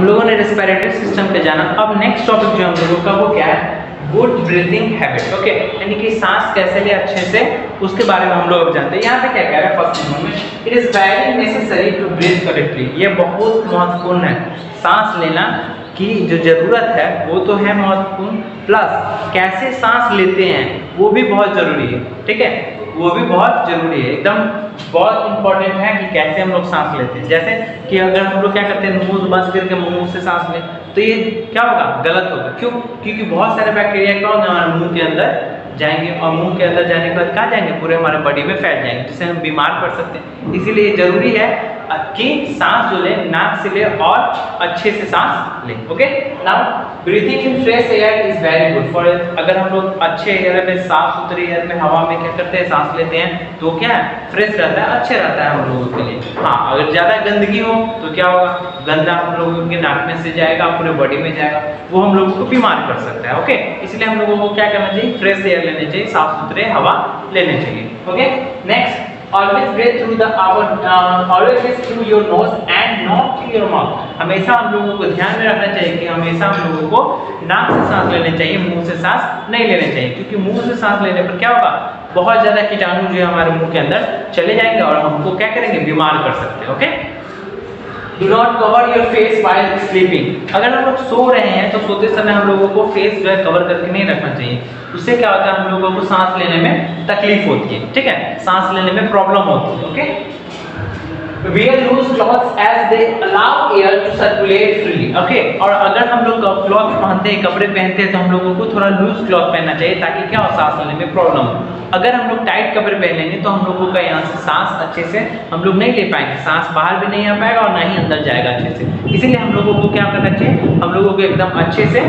हम लोगों ने रेस्पिरेटरी सिस्टम पे जाना। अब नेक्स्ट टॉपिक जो हम लोगों का वो क्या है, गुड ब्रीथिंग हैबिट। ओके, यानी कि सांस कैसे ले अच्छे से, उसके बारे में हम लोग जानते हैं। यहाँ पे क्या कह रहा है फर्स्ट नंबर में, it is very necessary to breathe correctly. ये बहुत महत्वपूर्ण है, सांस लेना की जो जरूरत है वो तो है महत्वपूर्ण, प्लस कैसे सांस लेते हैं वो भी बहुत जरूरी है। ठीक है, वो भी बहुत जरूरी है, एकदम बहुत इंपॉर्टेंट है कि कैसे हम लोग सांस लेते हैं। जैसे कि अगर हम लोग क्या करते हैं, मुंह बंद करके मुंह से सांस लें तो ये क्या होगा, गलत होगा। क्यों? क्योंकि बहुत सारे बैक्टीरिया क्या होंगे हमारे मुंह के अंदर जाएंगे, और मुंह के अंदर जाने के बाद कहाँ जाएंगे, पूरे हमारे बॉडी में फैल जाएंगे, जिससे हम बीमार पड़ सकते हैं। इसीलिए जरूरी है कि सांस जो ले नाक से ले और अच्छे से सांस ले। Okay, now breathing in fresh air is very good for, अगर हम लोग अच्छे एयर में, साफ सुथरे एयर में, हवा में क्या करते हैं, सांस लेते हैं तो क्या है, फ्रेश रहता है, अच्छे रहता है हम लोगों के लिए। हाँ, अगर ज्यादा गंदगी हो तो क्या होगा, गंदा हम लोगों के नाक में से जाएगा, पूरे बॉडी में जाएगा, वो हम लोगों को बीमार कर सकता है। ओके, इसलिए हम लोगों को क्या करना चाहिए, फ्रेश एयर लेने चाहिए, साफ सुथरे हवा लेने चाहिए। Okay, next, always breathe through the always breathe through your nose and not through your mouth। हमेशा हम लोगों को ध्यान में रखना चाहिए कि हमेशा हम लोगों को नाक से सांस लेने चाहिए, मुंह से सांस नहीं लेने चाहिए, क्योंकि मुंह से सांस लेने पर क्या होगा, बहुत ज्यादा कीटाणु जो है हमारे मुंह के अंदर चले जाएंगे और हमको क्या करेंगे, बीमार कर सकते हैं। Okay, Do not cover your face while sleeping। अगर हम लोग सो रहे हैं तो सोते समय हम लोगों को फेस जो है कवर करके नहीं रखना चाहिए, उससे क्या होता है, हम लोगों को सांस लेने में तकलीफ होती है। ठीक है, सांस लेने में प्रॉब्लम होती है। Okay, wear loose clothes as they allow air to circulate freely। Okay, और अगर हम लोग क्लॉथ पहनते हैं, कपड़े पहनते हैं, तो हम लोगों को थोड़ा लूज क्लॉथ पहनना चाहिए, ताकि क्या हो, सांस लेने में प्रॉब्लम हो। अगर हम लोग टाइट कपड़े पहन लेंगे तो हम लोगों का यहाँ से सांस अच्छे से हम लोग नहीं ले पाएंगे, सांस बाहर भी नहीं आ पाएगा और ना ही अंदर जाएगा अच्छे से। इसीलिए हम लोगों को क्या करना चाहिए, हम लोगों को एकदम अच्छे से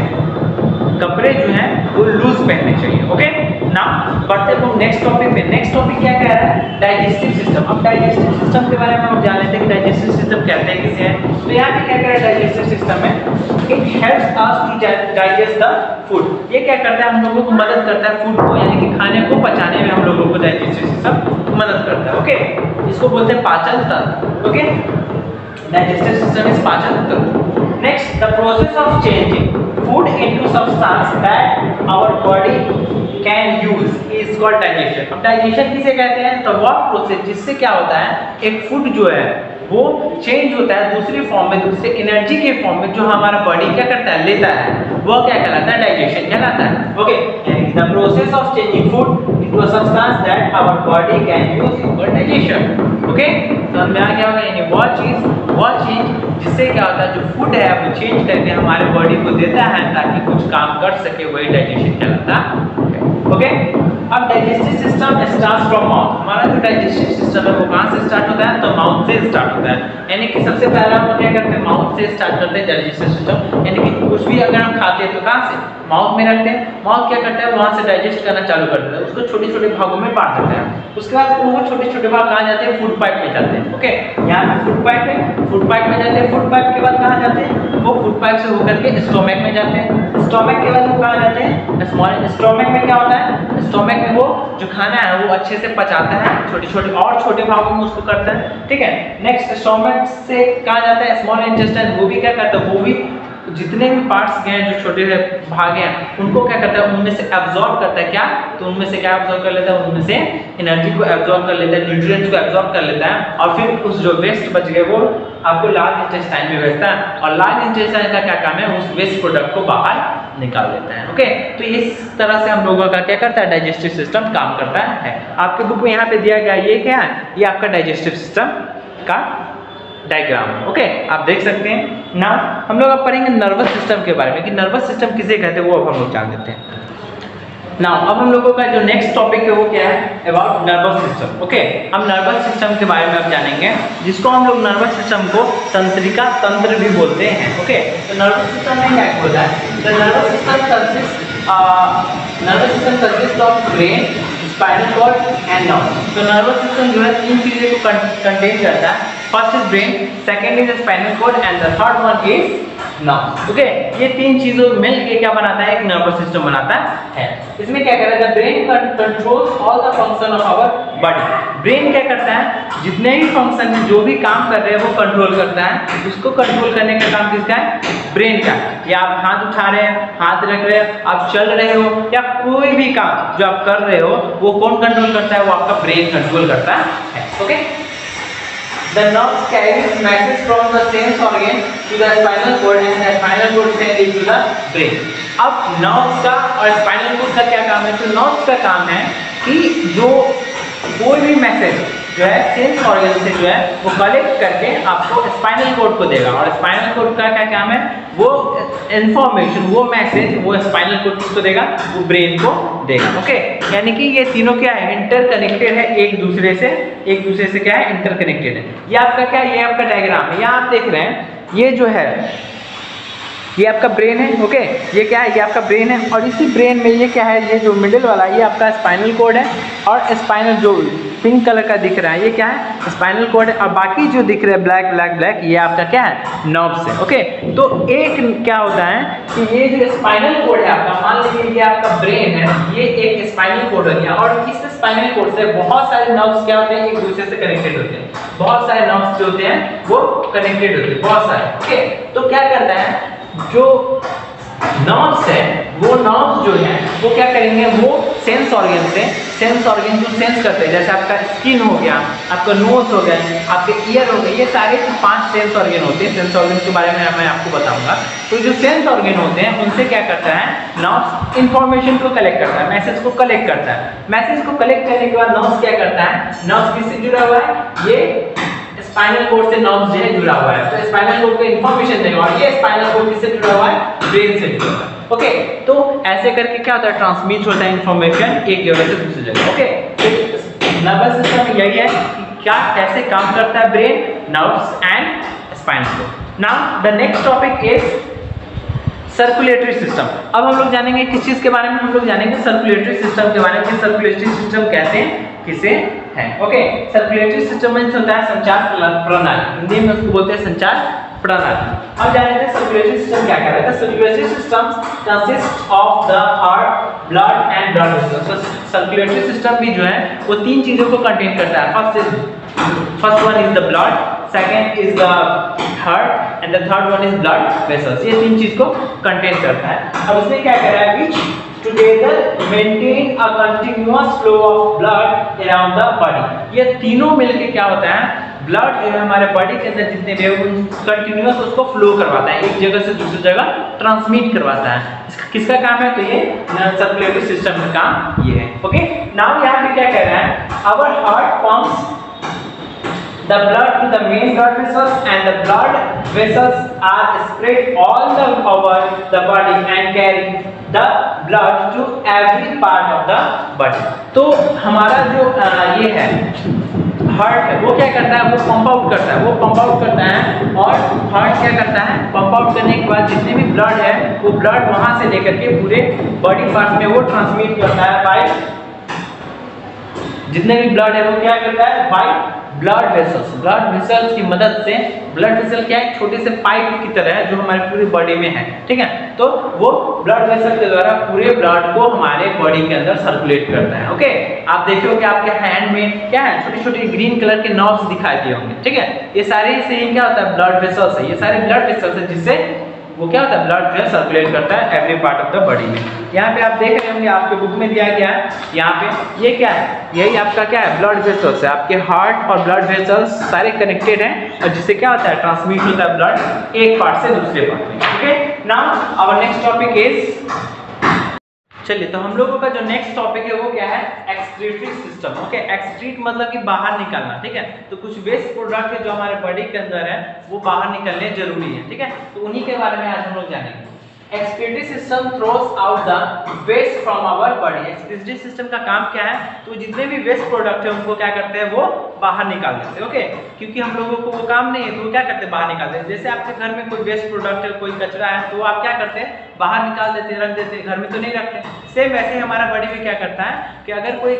कपड़े जो हैं वो लूज पहनने चाहिए। ओके, नाउ बढ़ते हैं नेक्स्ट टॉपिक पे। नेक्स्ट टॉपिक क्या कह रहा है, डाइजेस्टिव सिस्टम। अब डाइजेस्टिव सिस्टम के बारे में हम जान लेते हैं कि डाइजेस्टिव सिस्टम कहते हैं किसे है। तो यहाँ पे क्या कह रहा है, डाइजेस्टिव सिस्टम में it helps us to digest the food. ये क्या करता है, हम लोगों को मदद करता है फूड को, यानी कि खाने को पचाने में हम लोगों को डाइजेस्टिव सिस्टम मदद करता है। ओके, इसको बोलते हैं पाचन तंत्र। ओके, डाइजेस्टिव सिस्टम इज पाचन तंत्र। Next, the process of changing food into substance that our body can use is called digestion। अब digestion किसे कहते हैं, तो वह प्रोसेस जिससे क्या होता है, एक फूड जो है वो चेंज होता है दूसरी फॉर्म में, दूसरे एनर्जी के फॉर्म में, जो हमारा बॉडी क्या करता है, लेता है, वो क्या कहलाता है, डाइजेशन कहलाता है। Okay, the process of changing food into a substance that our body can use is called digestion. Okay, समझ में आ गया होगा, यानी वह चीज जिससे क्या होता है, जो फूड है वो चेंज करके हमारे बॉडी को देता है ताकि कुछ काम कर सके, वही डाइजेशन कहलाता है। ओके, अब digestive system starts from mouth. हमारा जो डाइजेस्टिव सिस्टम है वो कहाँ से स्टार्ट होता है, तो माउथ से स्टार्ट होता है। यानी कि सबसे पहला हम क्या करते हैं, माउथ से स्टार्ट करते हैं डाइजेस्टिव सिस्टम। यानी कि कुछ भी अगर हम खाते हैं तो कहाँ से, माउथ में रखते हैं। माउथ क्या करता है, वहाँ से डाइजेस्ट करना चालू कर देता है, उसको छोटे छोटे भागों में बांट देता है। उसके बाद वो छोटे छोटे भाग कहाँ जाते हैं, फूड पाइप में जाते हैं। ओके, यहाँ पे फूड पाइप है, फूड पाइप में जाते हैं। फूड पाइप के बाद कहाँ जाते हैं, वो फूड पाइप से होकर के स्टोमक में जाते हैं। स्टोमक के बाद वो कहाँ जाते हैं, स्मॉल स्टोमक में क्या होता है, स्टोमक में वो जो खाना है वो अच्छे से पचाता है, छोटे छोटे और छोटे भागों में उसको करता है। ठीक है, नेक्स्ट स्टोमक से कहाँ जाता है, स्मॉल इंटेस्टाइन, वो भी क्या करता है, वो भी जितने भी पार्ट्स गए हैं, जो छोटे भाग हैं, उनको क्या करता है, उनमें से एब्जॉर्ब करता है। क्या, तो उनमें से क्या एब्जॉर्ब कर लेता है, उनमें से एनर्जी को एब्जॉर्ब कर लेता है, न्यूट्रिएंट्स को एब्जॉर्ब कर लेता है, और फिर उस जो वेस्ट बच गए वो आपको लार्ज इंटेस्टाइन में भेजता है, और लार्ज इंटेस्टाइन का क्या काम है, उस वेस्ट प्रोडक्ट को बाहर निकाल देता है। ओके, तो इस तरह से हम लोगों का क्या करता है, डाइजेस्टिव सिस्टम काम करता है। आपके बुक में यहाँ पे दिया गया ये क्या है, ये आपका डाइजेस्टिव सिस्टम का डायग्राम। ओके, आप देख सकते हैं ना। हम लोग अब पढ़ेंगे नर्वस सिस्टम के बारे में, कि नर्वस सिस्टम किसे कहते हैं वो अब हम लोग जान लेते हैं। ना अब हम लोगों का जो नेक्स्ट टॉपिक है वो क्या है, अबाउट नर्वस सिस्टम। ओके, हम नर्वस सिस्टम के बारे में अब जानेंगे, जिसको हम लोग नर्वस सिस्टम को तंत्रिका तंत्र भी बोलते हैं। ओके, तो नर्वस सिस्टम में क्या होता है, तो nervous system consist of brain, spinal cord and nerve. तो नर्वस सिस्टम जो है तीन चीजें को कंटेन करता है। First is brain, second is spinal cord and the third one is nerve. Okay, ये तीन चीजों मिलकर क्या बनाता है, एक नर्वस सिस्टम बनाता है। इसमें क्या कर रहा है, brain controls all the function of our body. Brain क्या करता है, जितने भी फंक्शन है, जो भी काम कर रहे हैं वो कंट्रोल करता है। उसको कंट्रोल करने का काम किसका है, ब्रेन का, या आप हाथ उठा रहे हैं, हाथ रख रहे हैं, आप चल रहे हो, या कोई भी काम जो आप कर रहे हो वो कौन कंट्रोल करता है? वो आपका ब्रेन कंट्रोल करता है। Okay, the nerves carries message from the sense organ to the spinal cord and the spinal cord send it to the brain। अब nerves का और spinal cord का क्या काम है? तो nerves का काम है कि जो कोई भी मैसेज जो है सेंस ऑर्गन से जो है वो कलेक्ट करके आपको स्पाइनल कोड को देगा, और स्पाइनल कोड का क्या काम है? वो इंफॉर्मेशन, वो मैसेज वो स्पाइनल कोड किसको देगा? वो ब्रेन को देगा। ओके, यानी कि ये तीनों क्या है? इंटरकनेक्टेड है एक दूसरे से क्या है? इंटरकनेक्टेड है। ये आपका क्या है? ये आपका डायग्राम है। यहाँ आप देख रहे हैं ये जो है ये आपका ब्रेन है। ओके, ये क्या है? ये आपका ब्रेन है, और इसी ब्रेन में ये क्या है? ये जो मिडिल वाला ये आपका स्पाइनल कोड है, और स्पाइनल जो पिंक कलर का दिख रहा है ये क्या है? स्पाइनल कोड है, और बाकी जो दिख रहा है ब्लैक ब्लैक ब्लैक ये आपका क्या है? नर्व्स है। ओके, तो एक क्या होता है कि ये जो स्पाइनल कोड है आपका, मान लीजिए ये आपका ब्रेन है, ये एक स्पाइनल कोड हो गया, और इस स्पाइनल कोड से बहुत सारे नर्व्स क्या होते हैं? एक दूसरे से कनेक्टेड होते हैं। बहुत सारे नर्व्स जो होते हैं वो कनेक्टेड होते हैं, बहुत सारे। ओके, तो क्या करता है? जो नर्व्स है वो नर्व्स जो है वो क्या करेंगे? वो सेंस ऑर्गन जो सेंस करते हैं, जैसे आपका स्किन हो गया, आपका नोज हो गया, आपके ईयर हो गए, ये सारे 5 सेंस ऑर्गन होते हैं। सेंस ऑर्गन के बारे में मैं आपको बताऊंगा। तो जो सेंस ऑर्गन होते हैं उनसे क्या करता है? नर्व्स इंफॉर्मेशन को कलेक्ट करता है, मैसेज को कलेक्ट करता है। मैसेज को कलेक्ट करने के बाद नर्व्स क्या करता है? नर्व्स किससे जुड़ा हुआ है? ये स्पाइनल कोड से नर्व्स जो है जुड़ा हुआ है, तो स्पाइनल कोड को इंफॉर्मेशन देगा, और ये स्पाइनल कोड किससे जुड़ा हुआ है? ब्रेन से जुड़ा हुआ है। ओके, तो ऐसे करके क्या होता है? ट्रांसमिट होता है इंफॉर्मेशन एक जगह से दूसरी जगह। ओके, तो नर्वस सिस्टम यही है कि क्या कैसे काम करता है brain, nerves and spinal cord. Now the next topic is circulatory system. अब हम लोग जानेंगे किस चीज के बारे में? हम लोग जानेंगे सर्कुलेटरी सिस्टम के बारे में। सर्कुलेटरी सिस्टम कहते हैं किसे है? ओके, सर्कुलेटरी सिस्टम में होता है संचार प्रणाली, हिंदी में उसको बोलते हैं संचार प्रणाली। अब जानेंगे हैं सर्कुलेटरी सिस्टम क्या कहता है। Circulatory system consist of the heart, blood and blood vessels. तो सर्कुलेटरी सिस्टम भी जो है वो 3 चीजों को कंटेन करता है। First one is the blood, second is the heart and the third one is blood vessels. ये 3 चीज को कंटेन करता है। अब इसमें क्या कर रहा है? Which together maintain a continuous flow of blood around the body. ये तीनों मिलके क्या होता है? ब्लड जो है हमारे बॉडी के अंदर जितने भी कंटिन्यूअस उसको फ्लो करवाता है, एक जगह से दूसरी जगह ट्रांसमिट करवाता है। किसका काम है? तो ये सर्कुलेटरी सिस्टम का काम ये है। ओके, नाउ यहाँ पे क्या कह रहा है? Our heart pumps the blood to the main blood vessels and the blood vessels are spread all over the body and carry the blood to every part of the body। तो हमारा जो ये है हार्ट है वो क्या करता है? वो पंप आउट करता है, और हार्ट क्या करता है? पंप आउट करने के बाद जितने भी ब्लड है वो ब्लड वहां से लेकर के पूरे बॉडी पार्ट में वो ट्रांसमिट करता है बाय, जितने भी ब्लड है वो क्या करता है? बाय ब्लड वेसल्स की मदद से। ब्लड वेसल क्या है? छोटे से पाइप की तरह है जो हमारे पूरी बॉडी में है, ठीक है? तो वो ब्लड वेसल के द्वारा पूरे ब्लड को हमारे बॉडी के अंदर सर्कुलेट करता है। ओके, आप देखो कि आपके हैंड में क्या है? छोटे छोटे ग्रीन कलर के नर्व्स दिखाई दिए होंगे, ठीक है? ये सारे से क्या होता है? ब्लड वेसल्स है। ये सारे ब्लड वेसल्स है जिससे वो क्या होता है? ब्लड जो है सर्कुलेट करता है every part of the body में। यहाँ पे आप देख रहे होंगे आपके बुक में दिया गया है, यहाँ पे ये क्या है? यही आपका क्या है? ब्लड वेसल्स है। आपके हार्ट और ब्लड वेसल्स सारे कनेक्टेड हैं, और जिससे क्या होता है? ट्रांसमिट होता है ब्लड एक पार्ट से दूसरे पार्ट में। Okay, now our next topic is, चलिए तो हम लोगों का जो नेक्स्ट टॉपिक है वो क्या है? Excretory system. ओके, एक्सक्रीट मतलब कि बाहर निकालना, ठीक है? तो कुछ वेस्ट प्रोडक्ट है जो हमारे बॉडी के अंदर है वो बाहर निकलने जरूरी है, ठीक है? तो उन्हीं के बारे में आज हम लोग जानेंगे। Excretory system throws out the waste from our body. Excretory system का काम क्या है? तो जितने भी वेस्ट प्रोडक्ट है उनको क्या करते हैं? वो बाहर निकाल देते हैं। ओके, क्योंकि हम लोगों को वो काम नहीं है तो वो क्या करते हैं? बाहर निकाल देते हैं। जैसे आपके घर में कोई वेस्ट प्रोडक्ट है, कोई कचरा है, तो आप क्या करते हैं? बाहर निकाल देते हैं, रख देते हैं, घर में तो नहीं रखते। सेम वैसे ही हमारा बॉडी में क्या करता है कि अगर कोई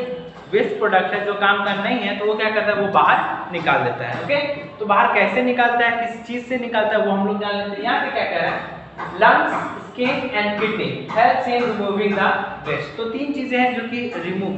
वेस्ट प्रोडक्ट है जो काम का नहीं है तो वो क्या करता है? वो बाहर निकाल देता है। ओके, तो बाहर कैसे निकालता है, किस चीज से निकालता है वो हम लोग जान लेते हैं। यहाँ पे क्या कह रहा है? Lungs, skin and kidney helps in removing the waste. तो तीन चीजें हैं जो कि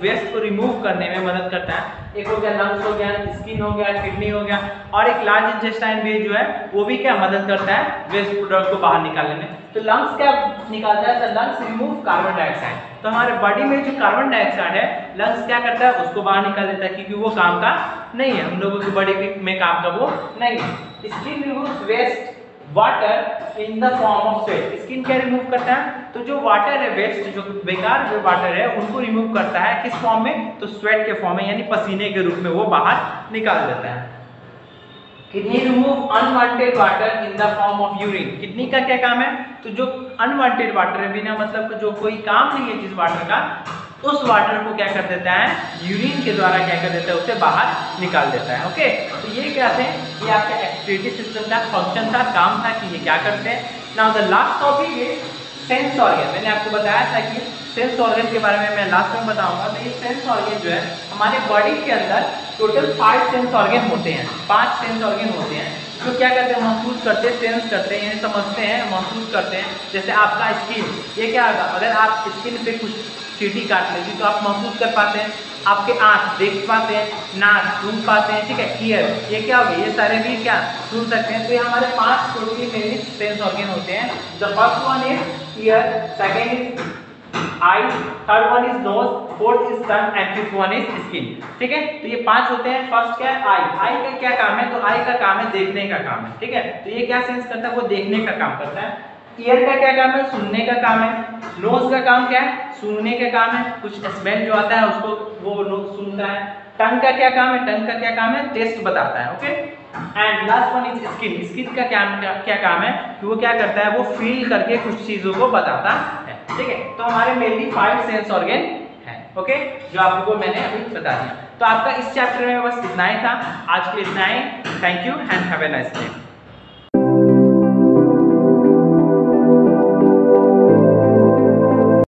वेस्ट को रिमूव करने में मदद करता है। एक हो गया लंग्स हो गया, स्किन हो गया, किडनी हो गया, और एक लार्ज इंटेस्टाइन भी जो है वो भी क्या मदद करता है वेस्ट प्रोडक्ट को बाहर निकालने में। तो लंग्स क्या निकालता है? Lungs remove carbon dioxide. तो हमारे बॉडी में जो कार्बन डाइऑक्साइड है लंग्स क्या करता है? उसको बाहर निकाल देता है, क्योंकि वो काम का नहीं है, हम लोगों की बॉडी में काम का वो नहीं है। Skin removes waste water in the form of sweat. Skin क्या रिमूव करता है? तो जो वाटर है, वेस्ट जो बेकार जो वाटर है उनको रिमूव करता है। किस फॉर्म में? तो स्वेट के फॉर्म में, यानी पसीने के रूप में वो बाहर निकाल देता है। Kidney remove unwanted water in the form of urine. Kidney का क्या काम है? तो जो अनवांटेड वाटर है, बिना मतलब जो कोई काम नहीं है जिस वाटर का, उस वाटर को क्या कर देता है? यूरिन के द्वारा क्या कर देता है? उसे बाहर निकाल देता है। ओके, तो ये क्या थे? ये आपका एक्सक्रीटरी सिस्टम का फंक्शन था, काम था कि ये क्या करते हैं। Now the last topic is sense organ. मैंने आपको बताया था कि सेंस ऑर्गन के बारे में मैं लास्ट में बताऊंगा। तो ये सेंस ऑर्गन जो है हमारे बॉडी के अंदर टोटल 5 सेंस ऑर्गन होते हैं। 5 सेंस ऑर्गन होते हैं जो क्या करते हैं? महसूस करते हैं, सेंस करते हैं, यानी समझते हैं, महसूस करते हैं। जैसे आपका स्किन, ये क्या होगा? अगर आप स्किन पे कुछ चींटी काट लेगी तो आप महसूस कर पाते हैं। आपके आँख देख पाते हैं, नाक सूंघ पाते हैं, ठीक है, ईयर, ये क्या हो गया? ये सारे भी क्या सुन सकते हैं। तो ये हमारे 5 टोटली मेनली सेंस ऑर्गन होते हैं। The first one is ear, second is eye, third one is nose, fourth is tongue and fifth one is skin. ठीक है, तो ये 5 होते हैं। फर्स्ट क्या है? आई। आई का क्या काम है? तो आई का काम है देखने का काम है, ठीक है। तो ये क्या सेंस करता है? वो देखने का काम करता है। ईयर का क्या काम है? सुनने का काम है। नोज का काम क्या है? सूंघने का काम है, कुछ स्मेल जो आता है उसको वो सुनता है। टंग का क्या काम है? टंग का क्या काम है? टेस्ट बताता है। Okay, and last one is skin. Skin का क्या काम है? कि वो क्या करता है? वो फील करके कुछ चीजों को बताता है, ठीक है। तो हमारे मेनली 5 सेंस ऑर्गन है, ओके, जो आपको मैंने अभी बता दिया। तो आपका इस चैप्टर में बस इतना ही था। आज के लिए इतना ही। Thank you and have a nice day.